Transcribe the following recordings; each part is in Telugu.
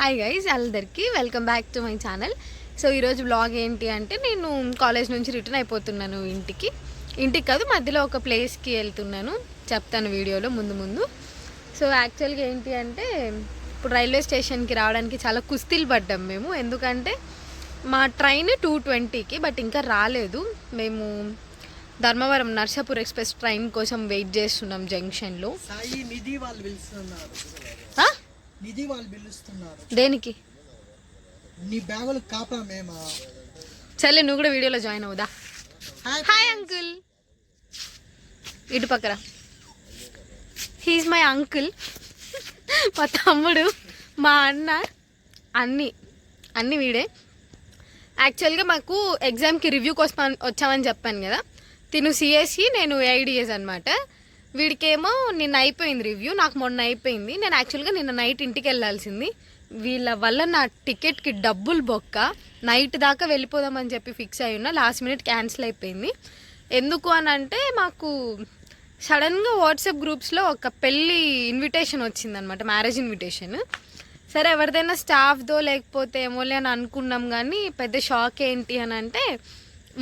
హాయ్ గైస్, అందరికీ welcome back to my channel. So ఈరోజు వ్లాగ్ ఏంటి అంటే, నేను కాలేజ్ నుంచి రిటర్న్ అయిపోతున్నాను ఇంటికి కాదు, మధ్యలో ఒక ప్లేస్కి వెళ్తున్నాను. చెప్తాను వీడియోలో ముందు. సో యాక్చువల్గా ఏంటి అంటే, ఇప్పుడు రైల్వే స్టేషన్కి రావడానికి చాలా కుస్తీలు పడ్డాం మేము. ఎందుకంటే మా ట్రైన్ 2:20కి బట్ ఇంకా రాలేదు. మేము ధర్మవరం నర్సాపూర్ ఎక్స్ప్రెస్ ట్రైన్ కోసం వెయిట్ చేస్తున్నాం జంక్షన్లో. దేనికి? నీ బ్యాగులు కాపా మేమా. సరే, నువ్వు కూడా వీడియోలో జాయిన్ అవుదా? హాయ్ అంకుల్, ఇటు పక్కరా. He's my uncle. మా తమ్ముడు, మా అన్న, అన్నీ వీడే. యాక్చువల్గా మాకు ఎగ్జామ్కి రివ్యూ కోసం వచ్చామని చెప్పాను కదా. తిను సిఎస్సి, నేను ఐడిఎస్ అనమాట. వీడికేమో నిన్న అయిపోయింది రివ్యూ, నాకు మొన్న అయిపోయింది. నేను యాక్చువల్గా నిన్న నైట్ ఇంటికి వెళ్ళాల్సింది. వీళ్ళ వల్ల నా టికెట్కి డబ్బులు బొక్క. నైట్ దాకా వెళ్ళిపోదామని చెప్పి ఫిక్స్ అయి ఉన్నా, లాస్ట్ మినిట్ క్యాన్సిల్ అయిపోయింది. ఎందుకు అని అంటే, మాకు సడన్గా వాట్సాప్ గ్రూప్స్లో ఒక పెళ్ళి ఇన్విటేషన్ వచ్చిందనమాట, మ్యారేజ్ ఇన్విటేషన్. సరే, ఎవరిదైనా స్టాఫ్దో లేకపోతే ఏమోలే అని అనుకున్నాం. కానీ పెద్ద షాక్ ఏంటి అని అంటే,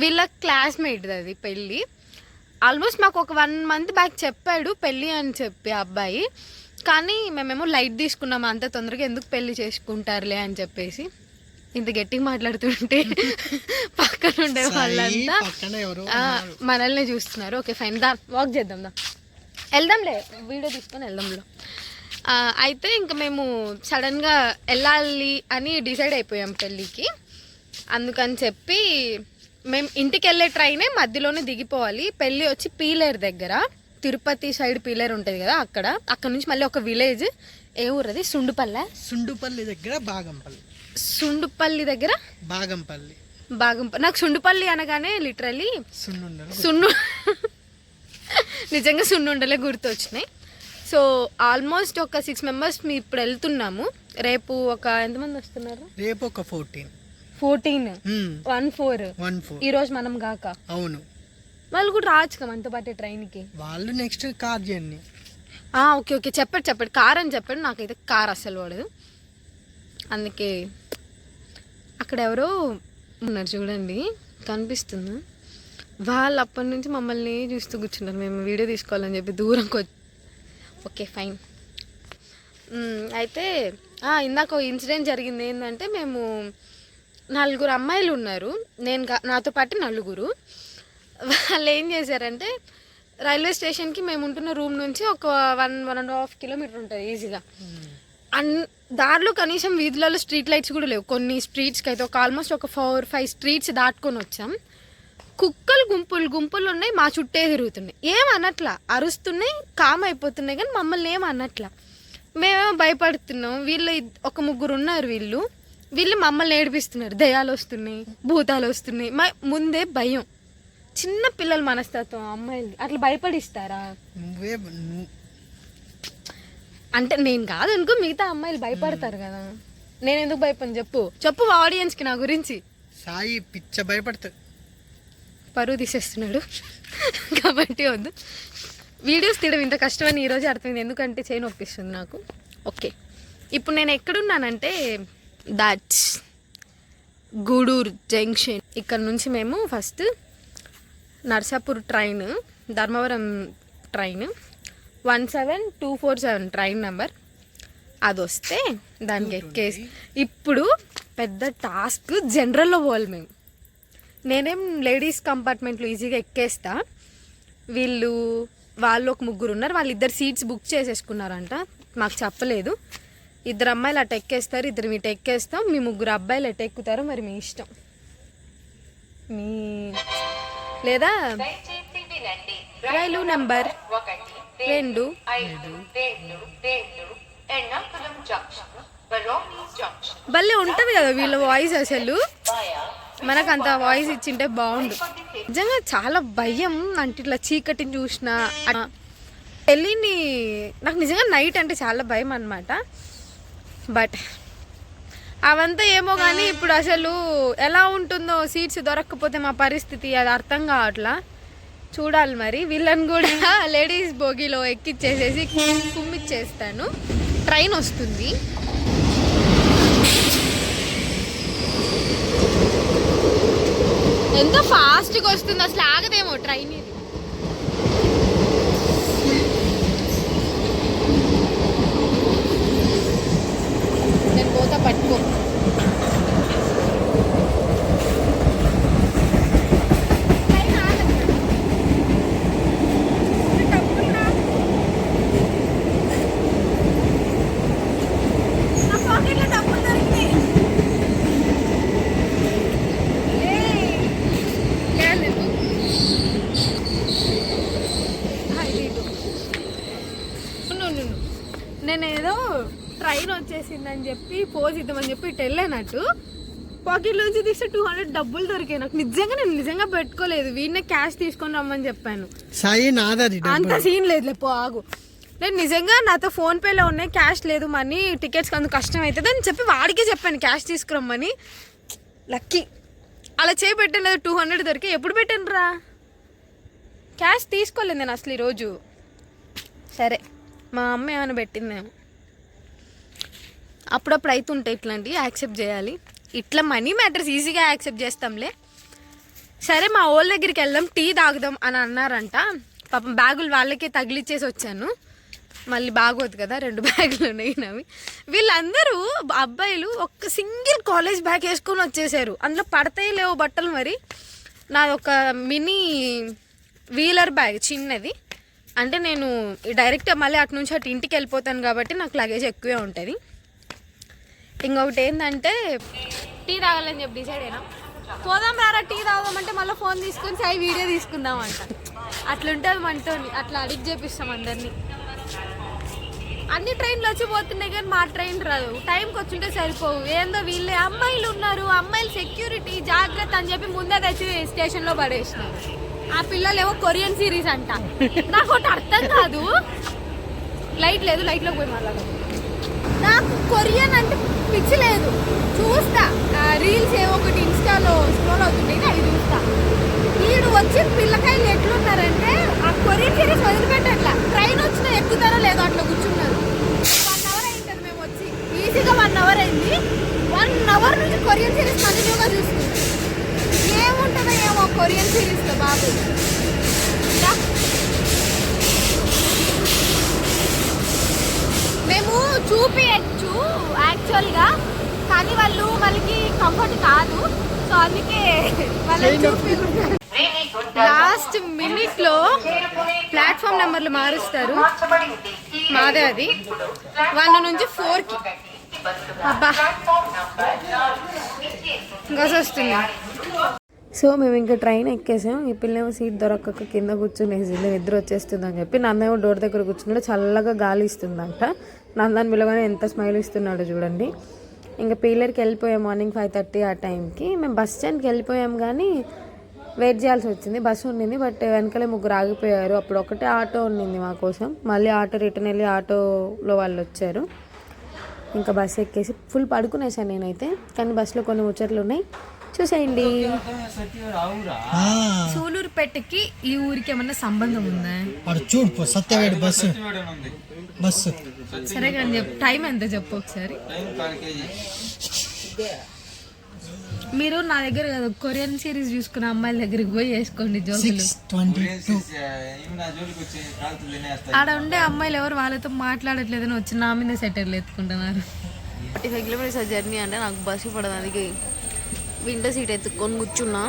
వీళ్ళ క్లాస్మేట్ది అది పెళ్ళి. ఆల్మోస్ట్ మాకు ఒక 1 month బ్యాక్ చెప్పాడు పెళ్ళి అని చెప్పి అబ్బాయి. కానీ మేమేమో లైట్ తీసుకున్నాము, అంత తొందరగా ఎందుకు పెళ్ళి చేసుకుంటారులే అని చెప్పేసి. ఇంత గట్టిగా మాట్లాడుతుంటే పక్కన ఉండే వాళ్ళంతా మనల్ని చూస్తున్నారు. ఓకే ఫైన్, వాక్ చేద్దాం, వెళ్దాంలే, వీడియో తీసుకొని వెళ్దాంలో. అయితే ఇంకా మేము సడన్గా వెళ్ళాలి అని డిసైడ్ అయిపోయాం పెళ్ళికి. అందుకని చెప్పి మేము ఇంటికి వెళ్ళే ట్రైనే మధ్యలోనే దిగిపోవాలి. పెళ్ళి వచ్చి పీలేరు దగ్గర, తిరుపతి సైడ్ పీలేరు ఉంటుంది కదా, అక్కడ నుంచి మళ్ళీ ఒక విలేజ్. ఏ ఊరు అది? సుండుపల్లి దగ్గర బాగంపల్లి. సుండుపల్లి దగ్గర బాగంపల్లి. నాకు సుండుపల్లి అనగానే లిటరలీ నిజంగా సున్నుండలే గుర్తొచ్చినాయి. సో ఆల్మోస్ట్ ఒక 6 members మేము ఇప్పుడు వెళ్తున్నాము. రేపు ఒక ఎంతమంది వస్తున్నారు? రేపు ఒక 14. 14 ఈ రోజు మనం కాక. అవును, వాళ్ళు కూడా రావచ్చు కదా మనతో పాటు ట్రైన్కి. వాళ్ళు నెక్స్ట్ కార్ జర్నీ. ఓకే చెప్పాడు కార్ అని చెప్పాడు. నాకైతే కార్ అస్సలు పడదు. అందుకే అక్కడ ఎవరో ఉన్నారు చూడండి, కనిపిస్తుంది. వాళ్ళు అప్పటి నుంచి మమ్మల్ని చూస్తూ కూర్చున్నారు. మేము వీడియో తీసుకోవాలని చెప్పి దూరంకి వచ్చి. Okay fine. అయితే ఇందాక ఇన్సిడెంట్ జరిగింది. ఏంటంటే, మేము 4 అమ్మాయిలు ఉన్నారు, నాతో పాటు 4. వాళ్ళు ఏం చేశారంటే, రైల్వే స్టేషన్కి మేము ఉంటున్న రూమ్ నుంచి ఒక 1.5 kilometers ఉంటుంది ఈజీగా. దారిలో కనీసం వీధులలో స్ట్రీట్ లైట్స్ కూడా లేవు. కొన్ని స్ట్రీట్స్కి అయితే ఆల్మోస్ట్ ఒక 4-5 streets దాటుకొని వచ్చాం. కుక్కలు గుంపులు ఉన్నాయి, మా చుట్టే తిరుగుతున్నాయి. ఏమన్నట్లా, అరుస్తున్నాయి, కామ్ అయిపోతున్నాయి, కానీ మమ్మల్ని ఏమన్నట్లా. మేమేమో భయపడుతున్నాం. వీళ్ళు ఒక 3 ఉన్నారు. వీళ్ళు మమ్మల్ని ఏడిపిస్తున్నారు. దయ్యాలు వస్తున్నాయి, భూతాలు వస్తున్నాయి. ముందే భయం. చిన్న పిల్లల మనస్తత్వం అమ్మాయిలు అట్లా భయపడిస్తారా? అంటే నేను కాదు అనుకో, మిగతా అమ్మాయిలు భయపడతారు కదా. నేను ఎందుకు భయపడను చెప్పు ఆడియన్స్కి నా గురించి. సాయి పిచ్చ భయపడతాడు, పరువు తీసేస్తున్నాడు కాబట్టి వద్దు. వీడియోస్ తీయడం ఇంత కష్టమని ఈరోజు అర్థమైంది, ఎందుకంటే చేయి నొప్పిస్తుంది నాకు. ఓకే, ఇప్పుడు నేను ఎక్కడున్నానంటే, దాట్స్ గూడూరు జంక్షన్. ఇక్కడ నుంచి మేము first Narsapur train, Dharmavaram train 17247 train number, అది వస్తే దానికి ఎక్కేసి, ఇప్పుడు పెద్ద టాస్క్ జనరల్లో పోవాలి మేము. నేనేం లేడీస్ కంపార్ట్మెంట్లో ఈజీగా ఎక్కేస్తా. వాళ్ళు ఒక 3 ఉన్నారు, వాళ్ళు 2 seats బుక్ చేసేసుకున్నారంట, మాకు చెప్పలేదు. 2 అమ్మాయిలు అటు ఎక్కేస్తారు, 2 ఇటు ఎక్కేస్తాం. మీ 3 అబ్బాయిలు ఎటు ఎక్కుతారో మరి మీ ఇష్టం. లేదా రైలు నెంబర్ 2 భలే ఉంటుంది కదా వీళ్ళ వాయిస్. అసలు మనకు అంత వాయిస్ ఇచ్చింటే బాగుండు. నిజంగా చాలా భయం అంటే, ఇట్లా చీకటిని చూసిన పెళ్ళిని. నాకు నిజంగా నైట్ అంటే చాలా భయం అన్నమాట. బట్ అవంతా ఏమో కానీ ఇప్పుడు అసలు ఎలా ఉంటుందో, సీట్స్ దొరకకపోతే మా పరిస్థితి, అది అర్థం కావట్లా. చూడాలి మరి. వీళ్ళని కూడా లేడీస్ బోగిలో ఎక్కిచ్చేసేసి కుమ్మిచ్చేస్తాను. ట్రైన్ వస్తుంది. వస్తుంది, అసలు ఆగదేమో ట్రైన్ ఇది. నేను పోతా, పట్టుకో. నేను ఏదో ట్రైన్ వచ్చేసిందని చెప్పి పోజ్ ఇద్దామని చెప్పి ఇటు వెళ్ళానట్టు పాకెట్లో నుంచి తీస్తే 200 డబ్బులు దొరికాయి నాకు. నేను నిజంగా పెట్టుకోలేదు, వీడినే క్యాష్ తీసుకొని రమ్మని చెప్పాను. సాయి నాదది అంత సీన్ లేదు, పో ఆగు. నేను నిజంగా నాతో ఫోన్పేలో ఉన్నాయి, క్యాష్ లేదు, మనీ టికెట్స్కి అందుకు కష్టం అవుతుంది అని చెప్పి వాడికే చెప్పాను క్యాష్ తీసుకురమ్మని. లక్కీ అలా చేపెట్టాను, 200 దొరికి. ఎప్పుడు పెట్టాను రా, క్యాష్ తీసుకోలేదు నేను అసలు ఈరోజు. సరే మా అమ్మ ఏమైనా పెట్టిందేమో. అప్పుడప్పుడు అవుతుంటాయి ఇట్లాంటివి, యాక్సెప్ట్ చేయాలి. ఇట్లా మనీ మ్యాటర్స్ ఈజీగా యాక్సెప్ట్ చేస్తాంలే. సరే మా వాళ్ళ దగ్గరికి వెళ్దాం, టీ తాగుదాం అని అన్నారంట. పాపం బ్యాగులు వాళ్ళకే తగిలిచ్చేసి వచ్చాను, మళ్ళీ బాగోదు కదా, 2 బ్యాగులు ఉన్నాయి నవి. వీళ్ళందరూ అబ్బాయిలు ఒక్క సింగిల్ కాలేజ్ బ్యాగ్ వేసుకొని వచ్చేసారు, అందులో పడతాయి లేవో బట్టలు. మరి నాది ఒక మినీ వీలర్ బ్యాగ్ చిన్నది, అంటే నేను డైరెక్ట్ మళ్ళీ అటు నుంచి అటు ఇంటికి వెళ్ళిపోతాను కాబట్టి నాకు లగేజ్ ఎక్కువే ఉంటుంది. ఇంకొకటి ఏంటంటే టీ తాగాలని చెప్పి డిసైడ్ అయినా. పోదాం రారా టీ తాగుదామంటే మళ్ళీ ఫోన్ తీసుకొని సాయి వీడియో తీసుకుందాం అంట. అట్లుంటుంది మనతో, అట్లా అడిగి చేపిస్తాం అందరినీ. అన్ని ట్రైన్లు వచ్చి పోతున్నాయి కానీ మా ట్రైన్ రాదు, టైంకి వచ్చుంటే సరిపోవు. ఏందో వీళ్ళే అమ్మాయిలు ఉన్నారు, అమ్మాయిలు సెక్యూరిటీ జాగ్రత్త అని చెప్పి ముందే తెచ్చి స్టేషన్లో పడేసినారు. ఆ పిల్లలు ఏవో కొరియన్ సిరీస్ అంట, నాకు ఒకటి అర్థం కాదు. లైట్ లేదు, లైట్లోకి పోయి మాట్లాడదు. నాకు కొరియన్ అంటే పిచ్చి లేదు, చూస్తా రీల్స్ ఏవో ఒకటి ఇన్స్టాలో స్క్రోల్ అవుతుంటాయి, అవి చూస్తా. వీడు వచ్చి పిల్లకాయలు ఎట్లున్నారంటే ఆ కొరియన్ సిరీస్ వదిలిపెట్టట్లా. ట్రైన్ వచ్చినా ఎక్కుతారో లేదో అట్లా కూర్చున్నారు. 1 అవర్ అయింటుంది మేము వచ్చి, ఈజీగా 1 అవర్ అయింది. 1 అవర్ నుంచి కొరియన్ సిరీస్ కంటిన్యూగా చూస్తుంది. ఏముంటుందో ఏమో కొరియన్ సిరీస్లో బాబు. మేము చూపించచ్చు యాక్చువల్గా, కానీ వాళ్ళు వాళ్ళకి కంఫర్ట్ కాదు, సో అందుకే వాళ్ళని చూపించారు. లాస్ట్ మినిట్లో ప్లాట్ఫామ్ నెంబర్లు మారుస్తారు, మాదే అది 1 నుంచి 4కి. అబ్బా గస్ వస్తుంది. సో మేము ఇంకా ట్రైన్ ఎక్కేసాం. ఈ పిల్లేమో సీట్ దొరకక కింద కూర్చునేసింది, నిద్ర వచ్చేస్తుంది అని చెప్పి. నందేమో డోర్ దగ్గర కూర్చున్నాడు, చల్లగా గాలి ఇస్తుందంట. నందాన్ని పిల్లగానే ఎంత స్మైల్ ఇస్తున్నాడు చూడండి. ఇంకా పీలర్కి వెళ్ళిపోయాం మార్నింగ్ 5:30 ఆ టైంకి. మేము బస్ స్టాండ్కి వెళ్ళిపోయాం కానీ వెయిట్ చేయాల్సి వచ్చింది. బస్సు ఉండింది బట్ వెనకాలే 3 ఆగిపోయారు. అప్పుడు ఒకటే ఆటో ఉండింది మా కోసం, మళ్ళీ ఆటో రిటర్న్ వెళ్ళి ఆటోలో వాళ్ళు వచ్చారు. ఇంకా బస్సు ఎక్కేసి ఫుల్ పడుకునేసాను నేనైతే, కానీ బస్సులో కొన్ని ముచ్చట్లు ఉన్నాయి, చూసేయండి. సూలూరుపేటకి ఈ ఊరికి ఏమన్నా సంబంధం ఉందా? చూడు సత్యవేడు బస్సు. సరే కానీ చెప్పు, టైం ఎంత చెప్పు ఒకసారి. మీరు నా దగ్గర కదా కొరియన్ సిరీస్ చూసుకున్న అమ్మాయిల దగ్గరికి పోయి వేసుకోండి జోకులు. ఆడ ఉండే అమ్మాయిలు ఎవరు వాళ్ళతో మాట్లాడట్లేదని వచ్చి నా మీద సెటర్లు ఎత్తుకుంటున్నారు. 45 కిలోమీటర్స్ జర్నీ అంటే నాకు బస్సు పడదు, అందుకే విండో సీట్ ఎత్తుకొని కూర్చున్నా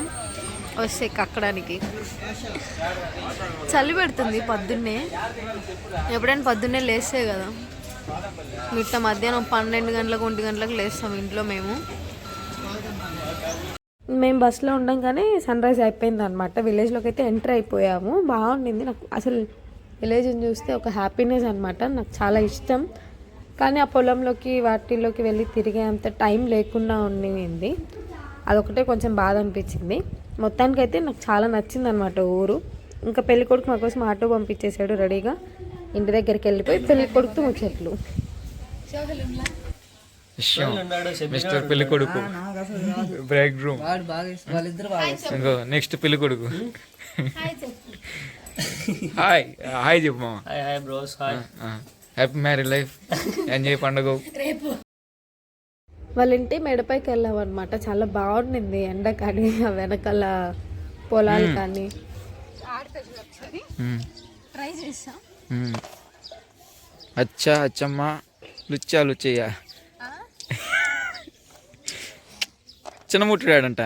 వస్తే ఎక్కడానికి. చలి పెడుతుంది పొద్దున్నే, ఎప్పుడైనా పొద్దున్నే లేస్తే కదా. మిట్ట మధ్యాహ్నం 12 గంటలకు 1 గంటలకు లేస్తాం ఇంట్లో. మేము బస్సులో ఉండంగానే సన్ రైజ్ అయిపోయింది అనమాట. విలేజ్లోకి అయితే ఎంటర్ అయిపోయాము. బాగుండింది నాకు అసలు, విలేజ్ని చూస్తే ఒక హ్యాపీనెస్ అనమాట. నాకు చాలా ఇష్టం, కానీ ఆ పొలంలోకి వాటిల్లోకి వెళ్ళి తిరిగే అంత టైం లేకుండా ఉండింది. అదొకటే కొంచెం బాధ అనిపించింది. మొత్తానికైతే నాకు చాలా నచ్చింది అనమాట ఊరు. ఇంకా పెళ్ళికొడుకు మా కోసం ఆటో పంపించేశాడు రెడీగా. ఇంటి దగ్గరికి వెళ్ళిపోయి పెళ్ళికొడుకుతో ముచ్చట్లు. మిస్టర్ పెళ్లి కొడుకు, బ్రైడ్ గ్రూమ్, ఇంకో నెక్స్ట్ పెళ్లి కొడుకు. హాయ్ హాయ్ చెప్పు మామ. Hi bros, hi. Happy married life, enjoy పండుగ. వాళ్ళ ఇంటి మెడపైకి వెళ్ళామన్నమాట. చాలా బాగుండింది ఎండ, కానీ ఆ వెనకాల పొలాలు కానీ మ్మ్. ట్రై చేస్తాం. మ్మ్. అచ్చా అచ్చమ్మ లుచ్చా లుచ్చయ్య చిన్న ముట్టుడాడంట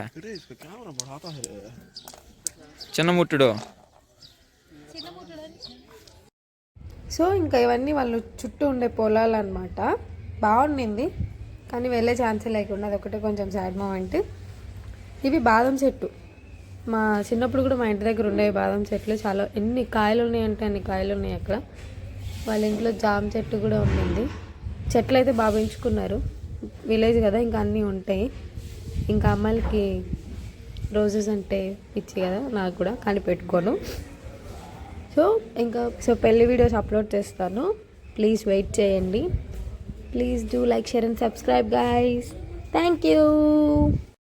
చిన్న ముట్టుడు. సో ఇంకా ఇవన్నీ వాళ్ళు చుట్టూ ఉండే పొలాలు అనమాట. బాగుండింది కానీ వెళ్ళే ఛాన్సే లేకుండా, అదొకటే కొంచెం సాడ్ మూమెంట్. ఇవి బాదం చెట్టు. మా చిన్నప్పుడు కూడా మా ఇంటి దగ్గర ఉండేవి బాదం చెట్లు. చాలా ఎన్ని కాయలు ఉన్నాయంటే అన్ని కాయలు ఉన్నాయి అక్కడ. వాళ్ళ ఇంట్లో జామ చెట్టు కూడా ఉండింది. చెట్లు అయితే బాగా పెంచుకున్నారు. విలేజ్ కదా, ఇంకా అన్నీ ఉంటాయి. ఇంకా అమ్మాయిలకి రోజెస్ అంటే పిచ్చి కదా, నాకు కూడా, కానీ పెట్టుకోను. సో పెళ్లి వీడియోస్ అప్లోడ్ చేస్తాను, ప్లీజ్ వెయిట్ చేయండి. Please do like, share and subscribe guys. Thank you.